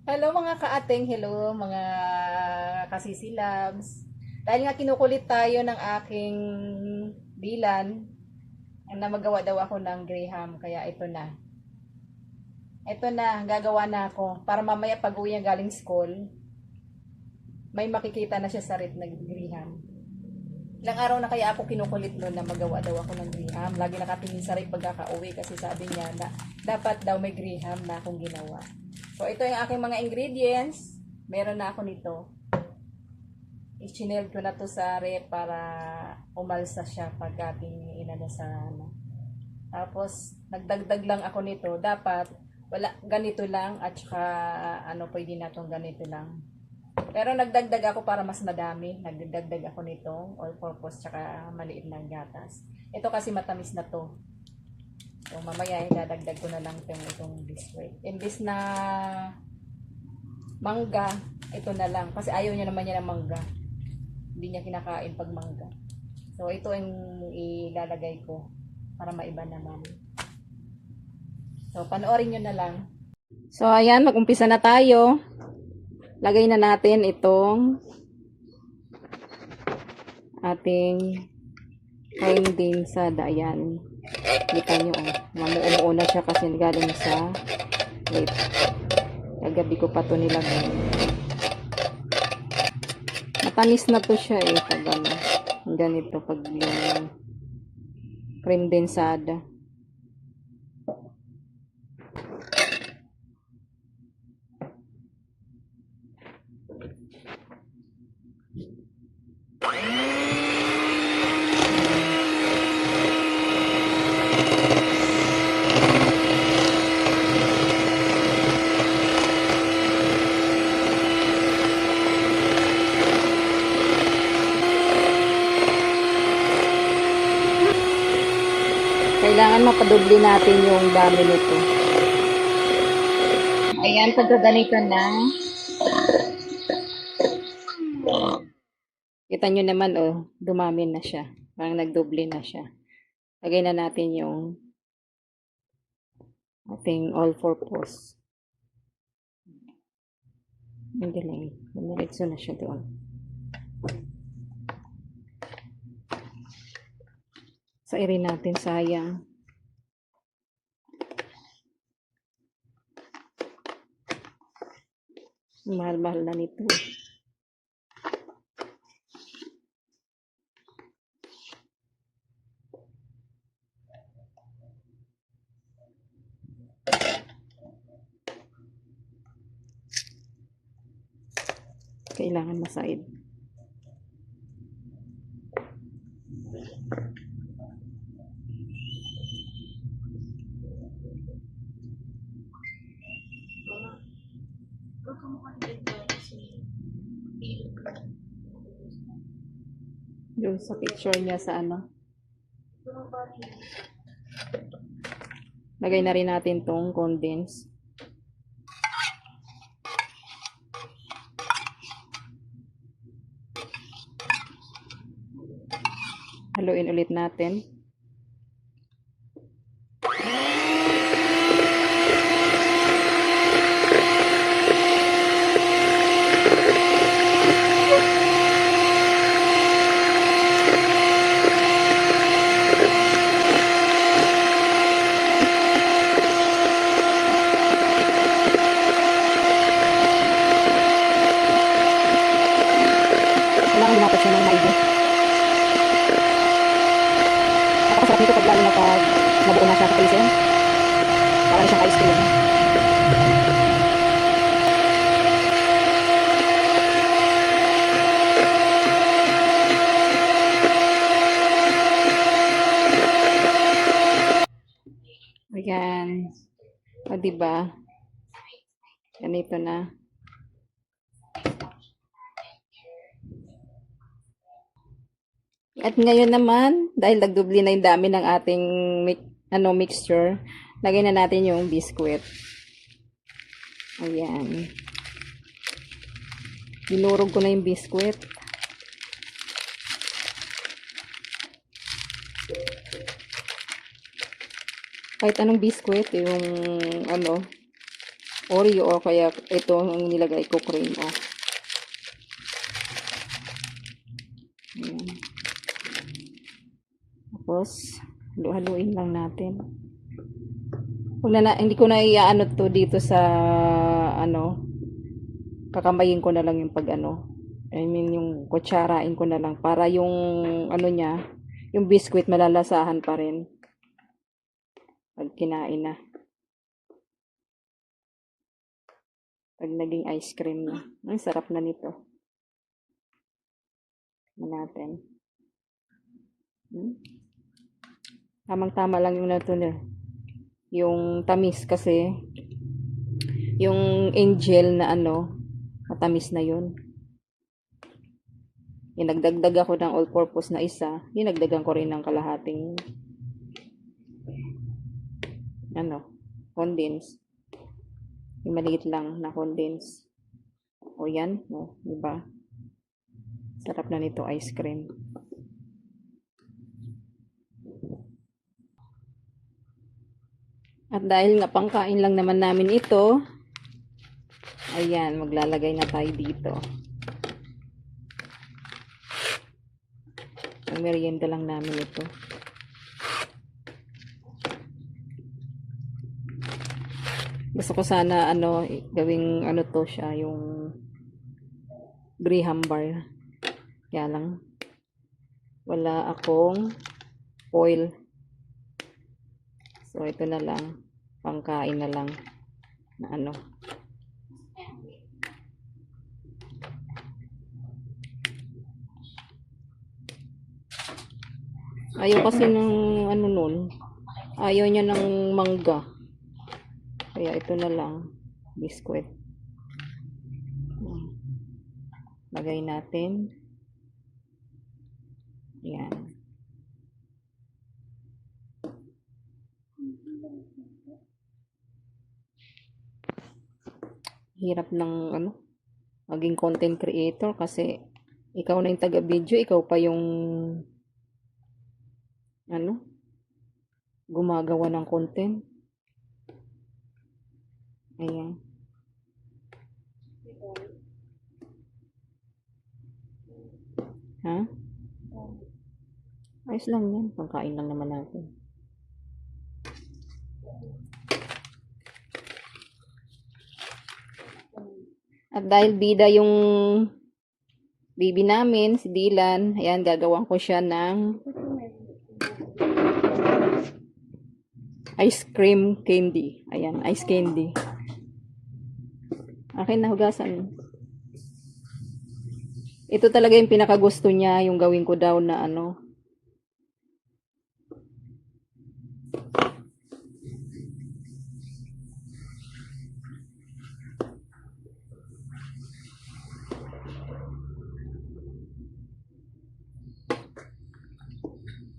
Hello mga kaating, hello mga kasisilabs. Dahil nga kinukulit tayo ng aking bilan, na magawa daw ako ng Graham, kaya ito na. Ito na, gagawa na ako. Para mamaya pag uwi niya galing school, may makikita na siya sa rep na Graham. Ilang araw na kaya ako kinukulit noon na magawa daw ako ng Graham. Lagi nakatingin sa rep pagkaka-uwi kasi sabi niya na dapat daw may Graham na akong ginawa. So, ito yung aking mga ingredients. Meron na ako nito. I-chinel ko na to sa rep para umalsa siya pag ating inano sa ano. Tapos, nagdagdag lang ako nito. Dapat, wala, ganito lang at saka, ano, pwede na tong ganito lang. Pero nagdagdag ako para mas madami. Nagdagdag ako nito, all-purpose, tsaka maliit na gatas. Ito kasi matamis na to. So, mamaya, idadagdag ko na lang itong biscuit. Imbis na mangga, ito na lang. Kasi ayaw niya naman niya ng mangga. Hindi niya kinakain pag mangga. So, ito ang ilalagay ko para maiba naman. So, panoorin nyo na lang. So, ayan, mag-umpisa na tayo. Lagay na natin itong ating condensada. Ayan. Kita nyo, oh. Mamuumuo na siya kasi galing sa plate. Kagabi ko pa ito nilagay. Matamis na to siya eh. Pag ano, ganito, pag yung cream densada. Kailangan mapadubli natin yung dami nito. Ayan, pagka ganito na, kita nyo naman, oh, dumami na siya. Parang nagdoble na siya. Lagay na natin yung ating all-purpose. Hindi lang. Dumiretso na siya doon. Sa iri natin, sayang. Mahal-mahal na nito. Kailangan masaid. Yung sa picture niya sa ano. Lagay na rin natin tong condense. Haluin ulit natin. Kailangan natin siya ng maigi. Napakasarap nito pag lalo na pag nabuo na siya sa pilsen. Parang siyang ice cream. Ayan. O, diba? Ganito na. At ngayon naman, dahil nagdubli na yung dami ng ating mixture, lagay na natin yung biscuit. Ayan. Dinurog ko na yung biscuit. Kahit anong biscuit, yung ano, Oreo o kaya ito ang nilagay ko cream. Oh. Ayan. Tapos, haluin lang natin. Hindi ko na iaano to dito sa ano, kakamayin ko na lang yung pag ano. I mean yung kutsarain ko na lang para yung ano niya, yung biscuit malalasahan pa rin pag kinain na. Pag naging ice cream na. Ang sarap na nito. Natin. Tamang-tama lang yung nato na. Yung tamis kasi yung angel na ano, matamis na yun. Nagdagdag ako ng all-purpose na isa. Dinagdagan ko rin ng kalahating ano, condense. Yung maliit lang na condense. O yan, o, diba? Sarap na nito ice cream. At dahil nga pangkain lang naman namin ito, ayan, maglalagay na tayo dito. Ang merienda lang namin ito. Gusto ko sana ano, gawing ano to siya, yung Graham bar. Kaya lang, wala akong oil. So, ito na lang. Pangkain na lang. Na ano. Ayaw kasi ng ano nun. Ayaw niya ng mangga. Kaya ito na lang. Biscuit. Lagay natin. Yan. Hirap ng ano, maging content creator kasi ikaw na yung taga-video, ikaw pa yung ano, gumagawa ng content. Ayan. Ha? Ayos lang yan. Pangkain lang naman natin. At dahil bida yung baby namin, si Dylan, ayan, gagawan ko siya ng ice cream candy. Ayan, ice candy. Akin na hugasan. Ito talaga yung pinakagusto niya, yung gawin ko daw na ano.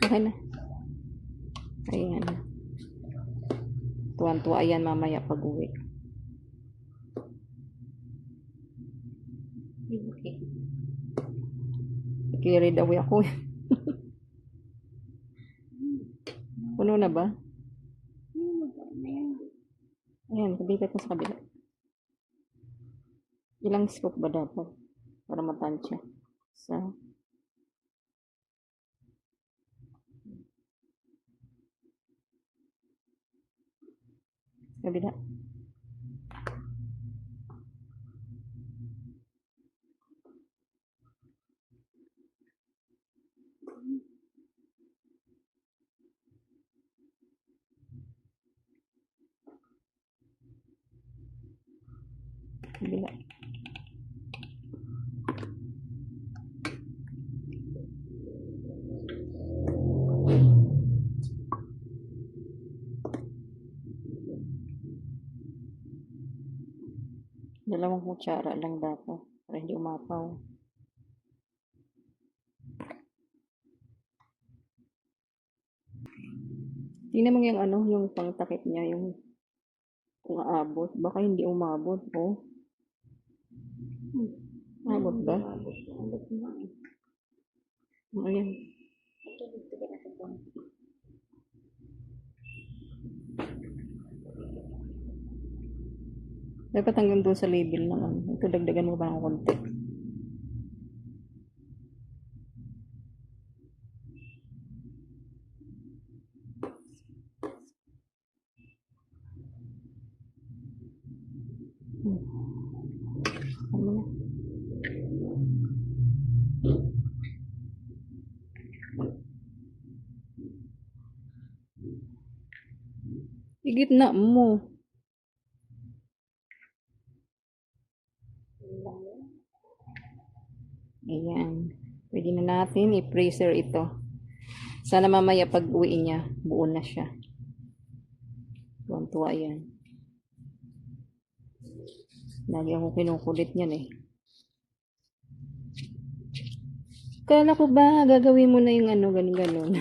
Okay na. Ayan. Tuwan-tuwa yan mamaya pag uwi. Okay. Carried away ako. Puno na ba? Ayan, kabigat na sa kabila. Ilang scoop ba dapat? Para matansya. Sa kabila. Kabila. Dalawang kutsara lang dapat para hindi umapaw. Tingnan mo yung ano, yung pangtakip niya, yung kung aabot. Baka hindi umabot, oh. Abot ba? Ayan. Dapat hanggang doon sa label naman. Ito, dagdagan mo pa ng konti. Ano na? Igitna mo. Ayan. Pwede na natin i-freezer ito. Sana mamaya pag uwi niya, buo na siya. Tuwang-tuwa yan. Lagi ako kinukulit niyan eh. Kala ko ba gagawin mo na yung ano, ganun-ganun.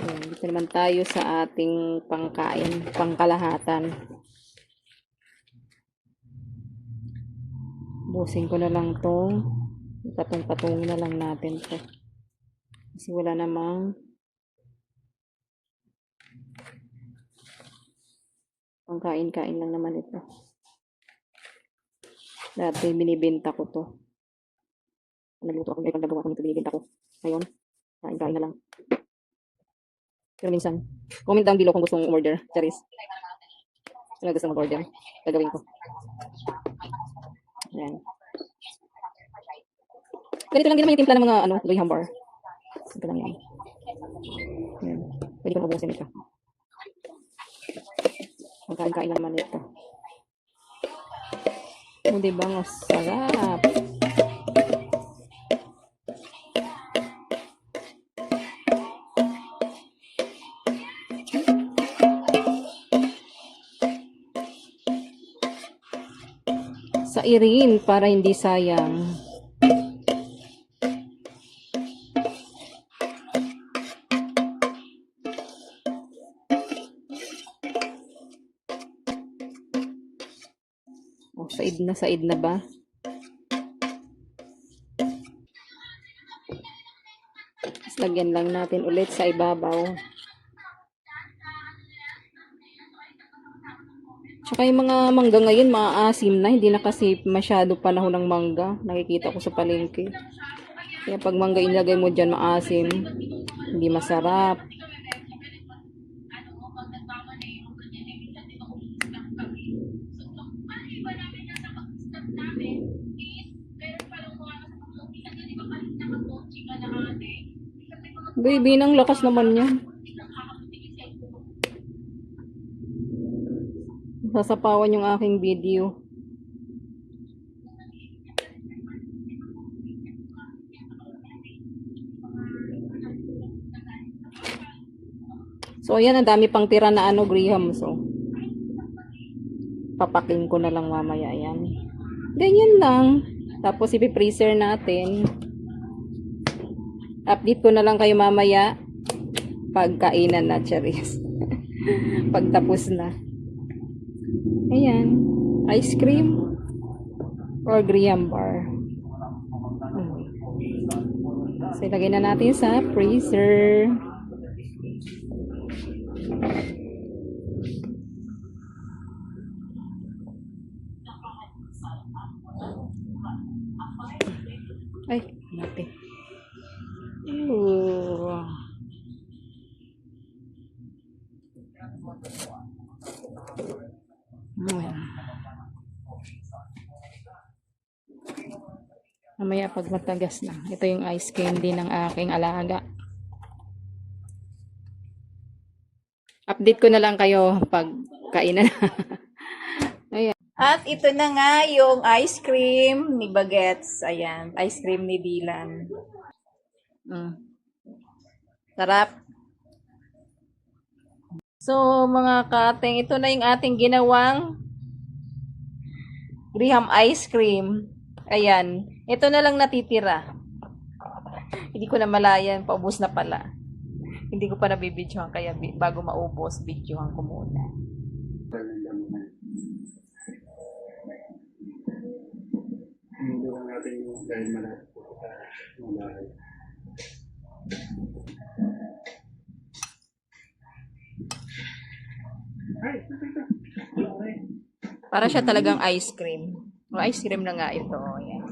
Ayan, dito naman tayo sa ating pangkain, pangkalahatan. Busin ko na lang to. Patong-patong na lang natin to. Kasi wala namang pangkain-kain lang naman ito. Dati binibenta ko to. Nagluto ako, ngayon nagawa ko nito, binibenta ko. Ngayon, kain-kain na lang. Pero minsan, comment down below kung gusto mong order. Charis. Kung gusto mong order, gagawin ko. Ayan. Ganito lang din naman yung timpla ng mga graham bar. Ito lang yan. Ayan. Pwede ko mabukasin ito. Magkain-kain lang naman ito. O, diba? Masarap. Sa irin para hindi sayang. O, said na ba? Tapos lagyan lang natin ulit sa ibabaw. Tsaka yung mga mangga ngayon, maasim na. Hindi na kasi masyado panahon ng mangga. Nakikita ko sa palengke. Kaya pag mangga ilagay mo dyan, maasim. Hindi masarap. Baby, nang lakas naman yan. Sasapawan yung aking video. So, ayan, ang dami pang tira na graham. So, papaking ko na lang mamaya. Ayan. Ganyan lang. Tapos, ipi-freezer natin. Update ko na lang kayo mamaya. Pagkainan na, Charis. Pagtapos na. Ayan. Ice cream or graham bar. So, ilagay na natin sa freezer. Ay, natin. Ooh. Mamaya pag matagas na. Ito yung ice candy ng aking alaga. Update ko na lang kayo pag kainan. Ayan. At ito na nga yung ice cream ni Bagets. Ayan, ice cream ni Dylan. Sarap. So, mga kating, ito na yung ating ginawang graham ice cream. Ayan. Ito na lang natitira. Hindi ko na malayan. Paubos na pala. Hindi ko pa nabibidyohan. Kaya bago maubos, bidyohan ko muna. Hindi lang natin yung dahil malapit po sa mga bahay. Ay, ito. Okay. Para siya talagang ice cream. O, ice cream na nga ito. Ayan.